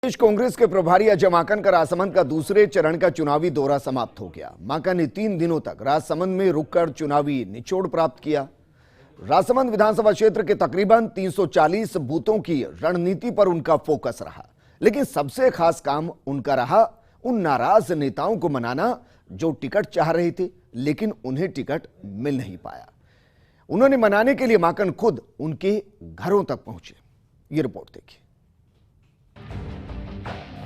प्रदेश कांग्रेस के प्रभारी अजय माकन का राजसमंद का दूसरे चरण का चुनावी दौरा समाप्त हो गया। माकन ने 3 दिनों तक राजसमंद में रुककर चुनावी निचोड़ प्राप्त किया। राजसमंद विधानसभा क्षेत्र के तकरीबन 340 बूथों की रणनीति पर उनका फोकस रहा, लेकिन सबसे खास काम उनका रहा उन नाराज नेताओं को मनाना जो टिकट चाह रहे थे, लेकिन उन्हें टिकट मिल नहीं पाया। उन्होंने मनाने के लिए माकन खुद उनके घरों तक पहुंचे। ये रिपोर्ट देखिए।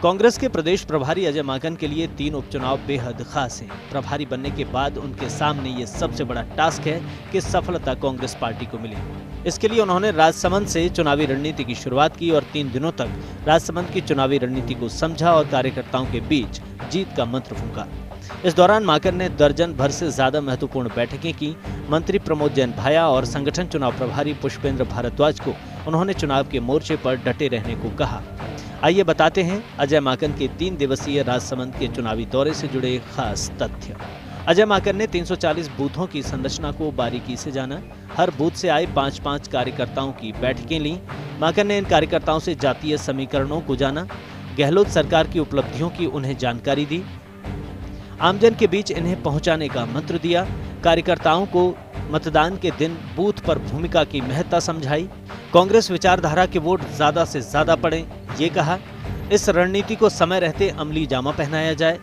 कांग्रेस के प्रदेश प्रभारी अजय माकन के लिए 3 उपचुनाव बेहद खास हैं। प्रभारी बनने के बाद उनके सामने ये सबसे बड़ा टास्क है कि सफलता कांग्रेस पार्टी को मिले। इसके लिए उन्होंने राजसमंद से चुनावी रणनीति की शुरुआत की और 3 दिनों तक राजसमंद की चुनावी रणनीति को समझा और कार्यकर्ताओं के बीच जीत का मंत्र फूंका। इस दौरान माकन ने दर्जन भर से ज्यादा महत्वपूर्ण बैठकें की। मंत्री प्रमोद जैन भाया और संगठन चुनाव प्रभारी पुष्पेंद्र भारद्वाज को उन्होंने चुनाव के मोर्चे पर डटे रहने को कहा। आइए बताते हैं अजय माकन के 3 दिवसीय राजसमंद के चुनावी दौरे से जुड़े खास तथ्य। अजय माकन ने 340 बूथों की संरचना को बारीकी से जाना। हर बूथ से आए 5-5 कार्यकर्ताओं की बैठकें ली। माकन ने इन कार्यकर्ताओं से जातीय समीकरणों को जाना। गहलोत सरकार की उपलब्धियों की उन्हें जानकारी दी। आमजन के बीच इन्हें पहुंचाने का मंत्र दिया। कार्यकर्ताओं को मतदान के दिन बूथ पर भूमिका की महत्ता समझाई। कांग्रेस विचारधारा के वोट ज्यादा से ज्यादा पड़े, ये कहा। इस रणनीति को समय रहते अमली जामा पहनाया जाए।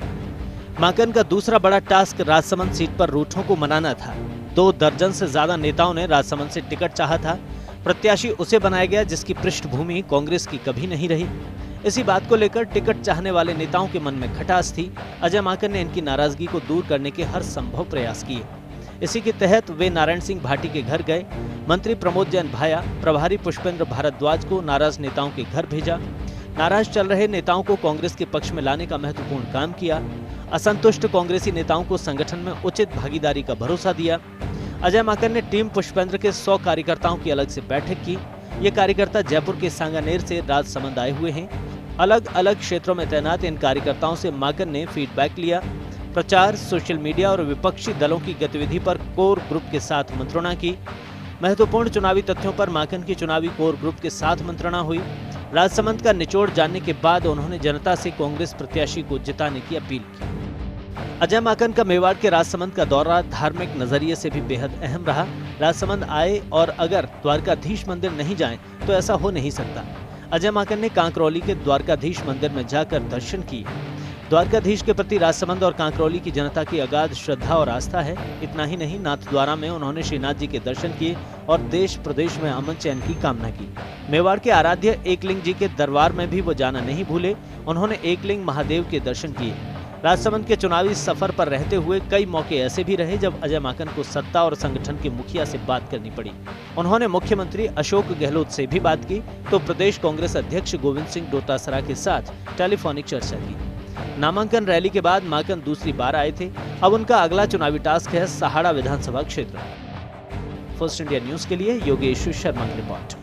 माकन का दूसरा बड़ा टास्क राजसमंद सीट पर रूठों को मनाना था। 2 दर्जन से ज्यादा नेताओं ने राजसमंद से टिकट चाहा था। प्रत्याशी उसे बनाया गया जिसकी पृष्ठभूमि कांग्रेस की कभी नहीं रही। इसी बात को लेकर टिकट चाहने वाले नेताओं के मन में खटास थी। अजय माकन ने इनकी नाराजगी को दूर करने के हर संभव प्रयास किए। इसी के तहत वे नारायण सिंह भाटी के घर गए। मंत्री प्रमोद जैन भाया, प्रभारी पुष्पेंद्र भारद्वाज को नाराज नेताओं के घर भेजा। नाराज चल रहे नेताओं को कांग्रेस के पक्ष में लाने का महत्वपूर्ण काम किया। असंतुष्ट कांग्रेसी नेताओं को संगठन में उचित भागीदारी का भरोसा दिया। अजय माकन ने टीम पुष्पेंद्र के 100 कार्यकर्ताओं की अलग से बैठक की। ये कार्यकर्ता जयपुर के सांगानेर से राजसमंद आए हुए हैं। अलग अलग क्षेत्रों में तैनात इन कार्यकर्ताओं से माकन ने फीडबैक लिया। प्रचार, सोशल मीडिया और विपक्षी दलों की गतिविधि पर कोर ग्रुप के साथ मंत्रणा की। महत्वपूर्ण चुनावी तथ्यों पर माकन की चुनावी कोर ग्रुप के साथ मंत्रणा हुई। राजसमंद का निचोड़ जानने के बाद उन्होंने जनता से कांग्रेस प्रत्याशी को जिताने की अपील की। अजय माकन का मेवाड़ के राजसमंद का दौरा धार्मिक नजरिए से भी बेहद अहम रहा। राजसमंद आए और अगर द्वारकाधीश मंदिर नहीं जाएं तो ऐसा हो नहीं सकता। अजय माकन ने कांकरौली के द्वारकाधीश मंदिर में जाकर दर्शन किए। द्वारकाधीश के प्रति राजसमंद और कांकरौली की जनता की अगाध श्रद्धा और आस्था है। इतना ही नहीं, नाथद्वारा में उन्होंने श्रीनाथ जी के दर्शन किए और देश प्रदेश में अमन चैन की कामना की। मेवाड़ के आराध्य एकलिंग जी के दरबार में भी वो जाना नहीं भूले। उन्होंने एकलिंग महादेव के दर्शन किए। राजसमंद के चुनावी सफर पर रहते हुए कई मौके ऐसे भी रहे जब अजय माकन को सत्ता और संगठन के मुखिया से बात करनी पड़ी। उन्होंने मुख्यमंत्री अशोक गहलोत से भी बात की तो प्रदेश कांग्रेस अध्यक्ष गोविंद सिंह डोटासरा के साथ टेलीफोनिक चर्चा की। नामांकन रैली के बाद माकन दूसरी बार आए थे। अब उनका अगला चुनावी टास्क है सहाड़ा विधानसभा क्षेत्र। फर्स्ट इंडिया न्यूज के लिए योगेश शर्मा की रिपोर्ट।